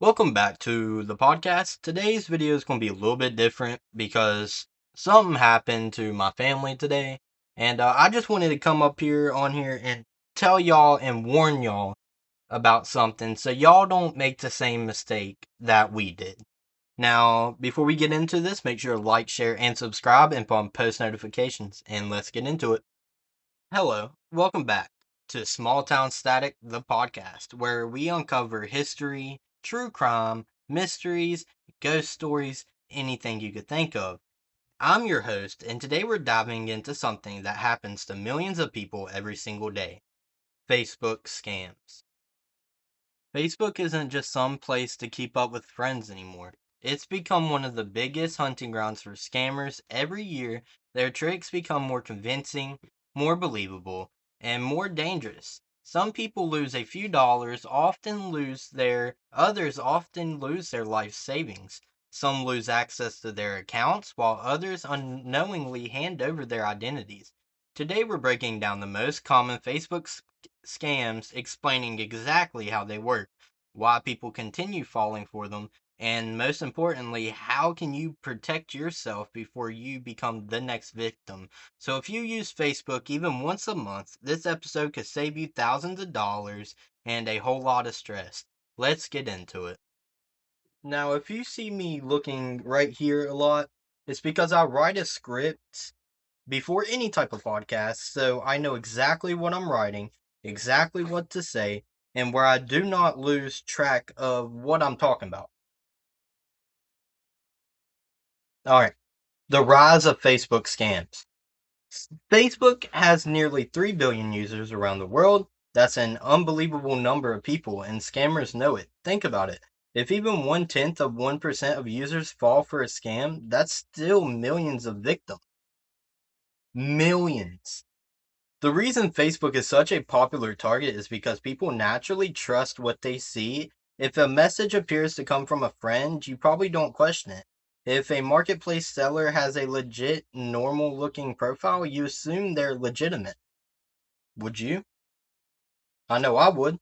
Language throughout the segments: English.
Welcome back to the podcast. Today's video is going to be a little bit different because something happened to my family today. And I just wanted to come up here and tell y'all and warn y'all about something so y'all don't make the same mistake that we did. Now, before we get into this, make sure to like, share, and subscribe and put on post notifications. And let's get into it. Hello, welcome back to Small Town Static, the podcast, where we uncover history, true crime, mysteries, ghost stories, anything you could think of. I'm your host, and today we're diving into something that happens to millions of people every single day: Facebook scams. Facebook isn't just some place to keep up with friends anymore. It's become one of the biggest hunting grounds for scammers. Every year, their tricks become more convincing, more believable, and more dangerous. Some people lose a few dollars, others often lose their life savings. Some lose access to their accounts, while others unknowingly hand over their identities. Today we're breaking down the most common Facebook scams, explaining exactly how they work, why people continue falling for them, and most importantly, how can you protect yourself before you become the next victim. So if you use Facebook even once a month, this episode could save you thousands of dollars and a whole lot of stress. Let's get into it. Now, if you see me looking right here a lot, it's because I write a script before any type of podcast, so I know exactly what I'm writing, exactly what to say, and where I do not lose track of what I'm talking about. All right, the rise of Facebook scams. Facebook has nearly 3 billion users around the world. That's an unbelievable number of people, and scammers know it. Think about it. If even 1/10 of 1% of users fall for a scam, that's still millions of victims. Millions. The reason Facebook is such a popular target is because people naturally trust what they see. If a message appears to come from a friend, you probably don't question it. If a marketplace seller has a legit, normal looking profile, you assume they're legitimate. Would you? I know I would.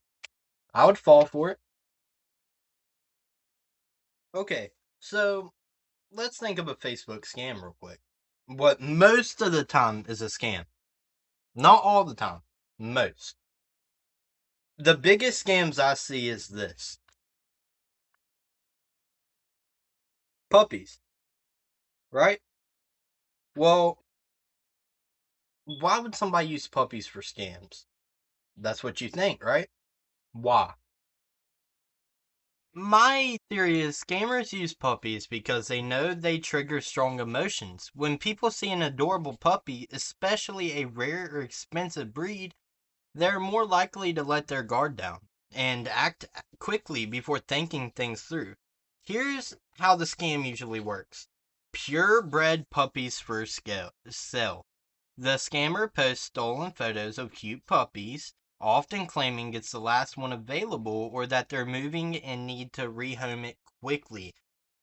I would fall for it. Okay, so let's think of a Facebook scam real quick. What most of the time is a scam. Not all the time. Most. The biggest scams I see is this: puppies, right? Well, why would somebody use puppies for scams? That's what you think, right? Why? My theory is scammers use puppies because they know they trigger strong emotions. When people see an adorable puppy, especially a rare or expensive breed, they're more likely to let their guard down and act quickly before thinking things through. Here's how the scam usually works: purebred puppies for sale. The scammer posts stolen photos of cute puppies, often claiming it's the last one available or that they're moving and need to rehome it quickly.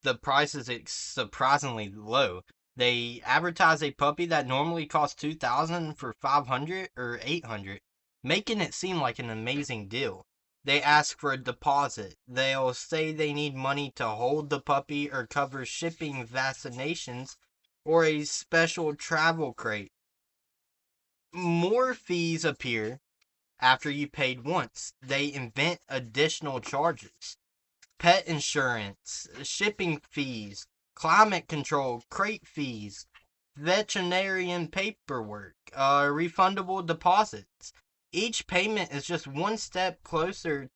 The price is surprisingly low. They advertise a puppy that normally costs 2,000 for 500 or 800, making it seem like an amazing deal. They ask for a deposit. They'll say they need money to hold the puppy or cover shipping, vaccinations, or a special travel crate. More fees appear after you paid once. They invent additional charges: pet insurance, shipping fees, climate control, crate fees, veterinarian paperwork, refundable deposits. Each payment is just one step closer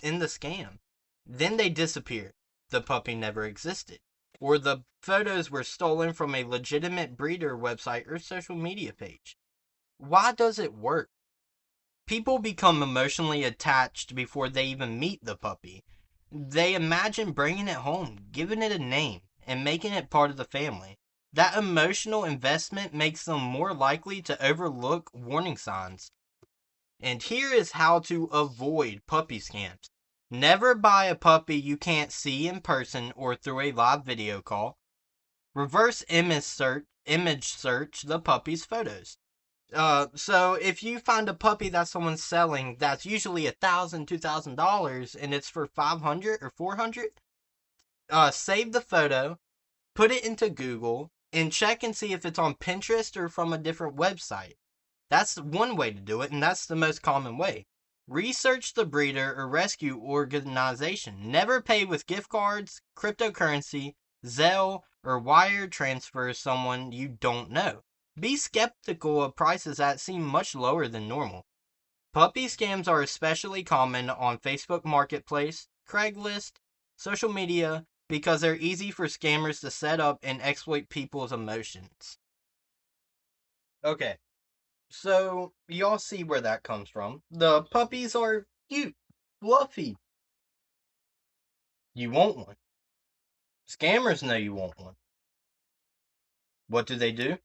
in the scam. Then they disappear. The puppy never existed, or the photos were stolen from a legitimate breeder website or social media page. Why does it work? People become emotionally attached before they even meet the puppy. They imagine bringing it home, giving it a name, and making it part of the family. That emotional investment makes them more likely to overlook warning signs. And here is how to avoid puppy scams. Never buy a puppy you can't see in person or through a live video call. Reverse image search the puppy's photos. So if you find a puppy that someone's selling that's usually $1,000, $2,000, and it's for 500 or 400, save the photo, put it into Google, and check and see if it's on Pinterest or from a different website. That's one way to do it, and that's the most common way. Research the breeder or rescue organization. Never pay with gift cards, cryptocurrency, Zelle, or wire transfer someone you don't know. Be skeptical of prices that seem much lower than normal. Puppy scams are especially common on Facebook Marketplace, Craigslist, social media, because they're easy for scammers to set up and exploit people's emotions. Okay, so y'all see where that comes from. The puppies are cute, fluffy. You want one. Scammers know you want one. What do?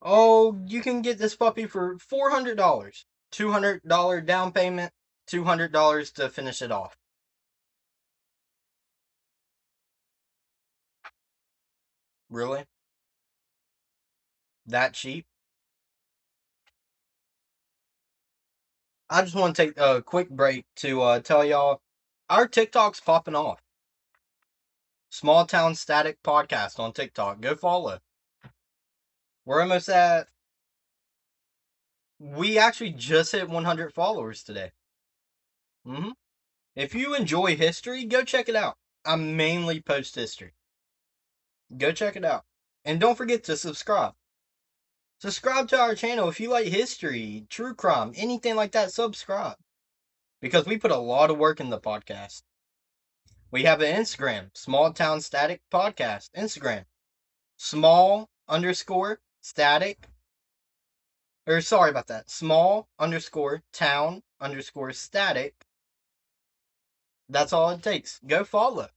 Oh, you can get this puppy for $400. $200 down payment, $200 to finish it off. Really? That cheap? I just want to take a quick break to tell y'all our TikTok's popping off. Small Town Static Podcast on TikTok. Go follow. We're almost at. We actually just hit 100 followers today. If you enjoy history, go check it out. I mainly post history. Go check it out. And don't forget to subscribe. Subscribe to our channel if you like history, true crime, anything like that. Subscribe. Because we put a lot of work in the podcast. We have an Instagram, Small Town Static Podcast. Instagram. Small_static. Or sorry about that. Small_town_static. That's all it takes. Go follow.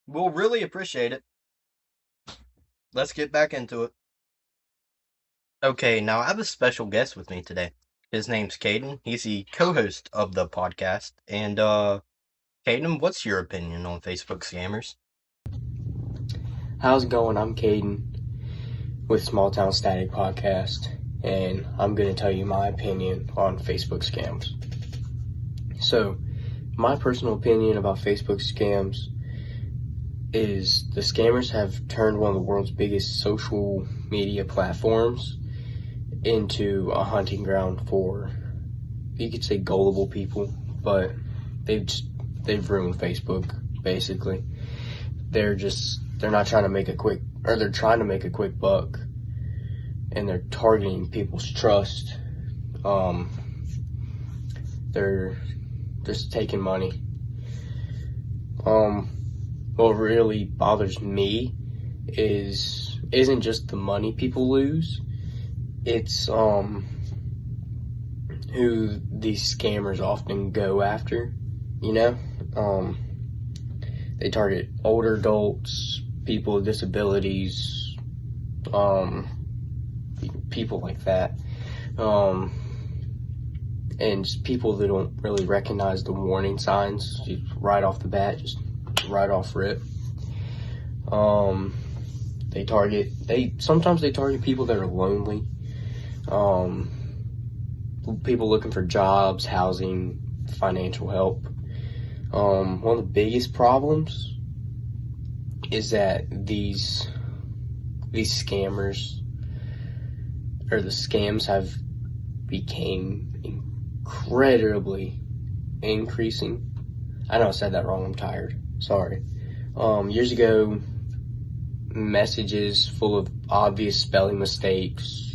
We'll really appreciate it. Let's get back into it. Okay, now I have a special guest with me today. His name's Caden. He's the co-host of the podcast. And, Caden, what's your opinion on Facebook scammers? How's it going? I'm Caden with Small Town Static Podcast, and I'm going to tell you my opinion on Facebook scams. So, my personal opinion about Facebook scams is the scammers have turned one of the world's biggest social media platforms into a hunting ground for, you could say, gullible people, but they've ruined Facebook, basically. They're not trying to make a quick, or they're trying to make a quick buck, and they're targeting people's trust. They're just taking money. What really bothers me isn't just the money people lose, it's who these scammers often go after, you know? They target older adults, people with disabilities, people like that, and just people that don't really recognize the warning signs right off the bat, just right off rip. Sometimes they target people that are lonely, people looking for jobs, housing, financial help. One of the biggest problems is that these scammers, or the scams, have became incredibly increasing. I know I said that wrong, I'm tired, sorry. Years ago, messages full of obvious spelling mistakes,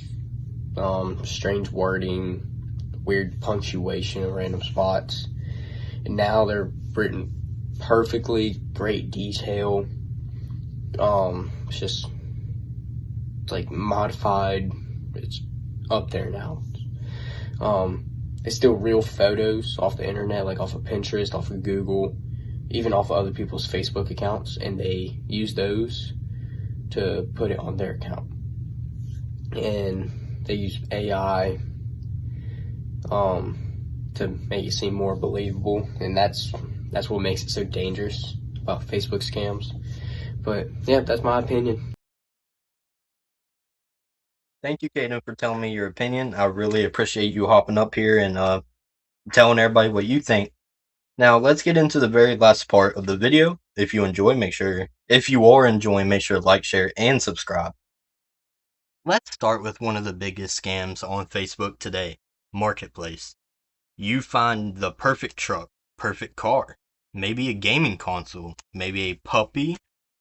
strange wording, weird punctuation in random spots, and now they're written perfectly, great detail. It's like modified. It's up there now. It's still real photos off the internet, like off of Pinterest, off of Google, even off of other people's Facebook accounts, and they use those to put it on their account. And they use AI to make it seem more believable, and that's what makes it so dangerous about Facebook scams. But yeah, that's my opinion. Thank you, Kaden, for telling me your opinion. I really appreciate you hopping up here and telling everybody what you think. Now, let's get into the very last part of the video. If you are enjoying, make sure to like, share, and subscribe. Let's start with one of the biggest scams on Facebook today, Marketplace. You find the perfect truck, perfect car, maybe a gaming console, maybe a puppy,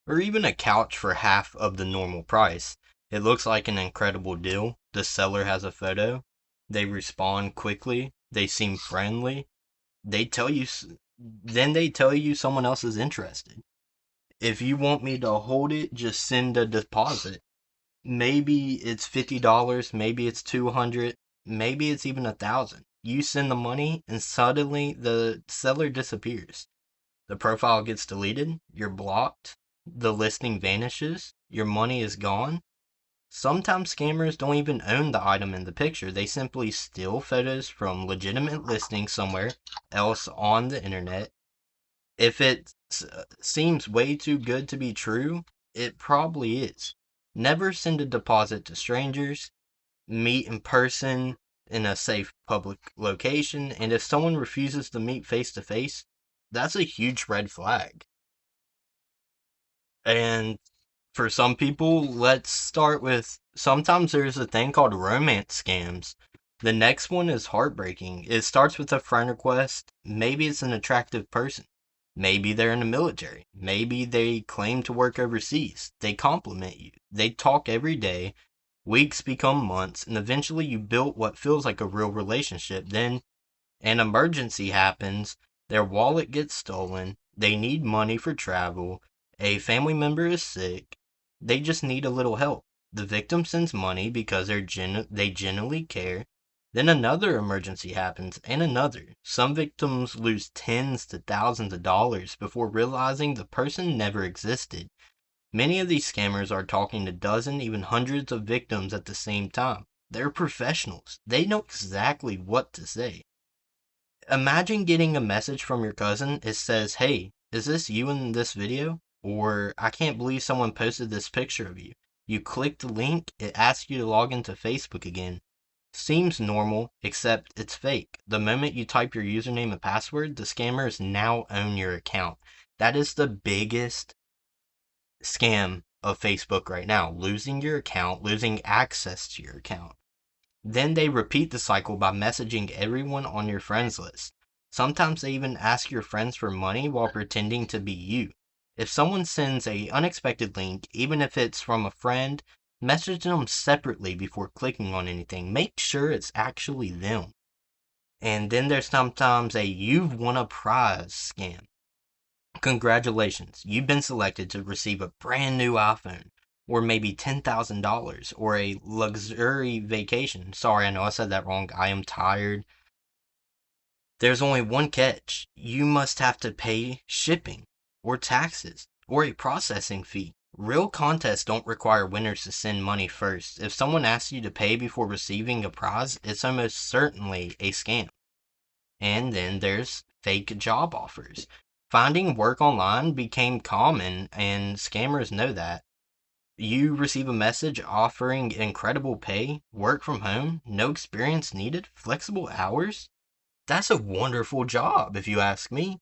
or even a couch for half of the normal price. It looks like an incredible deal. The seller has a photo. They respond quickly. They seem friendly. They tell you, then they tell you someone else is interested. If you want me to hold it, just send a deposit. Maybe it's $50, maybe it's 200, maybe it's even 1,000. You send the money and suddenly the seller disappears. The profile gets deleted, you're blocked, the listing vanishes, your money is gone. Sometimes scammers don't even own the item in the picture. They simply steal photos from legitimate listings somewhere else on the internet. If it seems way too good to be true, it probably is. Never send a deposit to strangers. Meet in person in a safe public location. And if someone refuses to meet face to face, that's a huge red flag. And for some people, let's start with sometimes there's a thing called romance scams. The next one is heartbreaking. It starts with a friend request. Maybe it's an attractive person. Maybe they're in the military. Maybe they claim to work overseas. They compliment you. They talk every day. Weeks become months, and eventually you build what feels like a real relationship. Then an emergency happens, their wallet gets stolen, they need money for travel, a family member is sick, they just need a little help. The victim sends money because they genuinely care. Then another emergency happens, and another. Some victims lose tens to thousands of dollars before realizing the person never existed. Many of these scammers are talking to dozens, even hundreds of victims at the same time. They're professionals. They know exactly what to say. Imagine getting a message from your cousin. It says, "Hey, is this you in this video?" Or, "I can't believe someone posted this picture of you." You click the link, it asks you to log into Facebook again. Seems normal, except it's fake. The moment you type your username and password, the scammers now own your account. That is the biggest scam of Facebook right now. Losing your account, losing access to your account. Then they repeat the cycle by messaging everyone on your friends list. Sometimes they even ask your friends for money while pretending to be you. If someone sends a unexpected link, even if it's from a friend, message them separately before clicking on anything. Make sure it's actually them. And then there's sometimes a "you've won a prize" scam. Congratulations, you've been selected to receive a brand new iPhone, or maybe $10,000, or a luxury vacation. Sorry, I know I said that wrong. I am tired. There's only one catch. You must have to pay shipping, or taxes, or a processing fee. Real contests don't require winners to send money first. If someone asks you to pay before receiving a prize, it's almost certainly a scam. And then there's fake job offers. Finding work online became common, and scammers know that. You receive a message offering incredible pay, work from home, no experience needed, flexible hours. That's a wonderful job, if you ask me.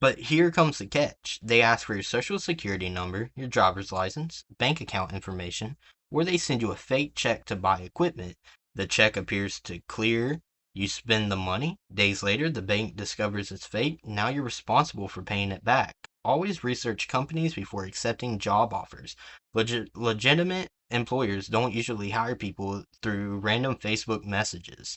But here comes the catch. They ask for your social security number, your driver's license, bank account information, or they send you a fake check to buy equipment. The check appears to clear. You spend the money. Days later, the bank discovers it's fake. Now you're responsible for paying it back. Always research companies before accepting job offers. Legitimate employers don't usually hire people through random Facebook messages.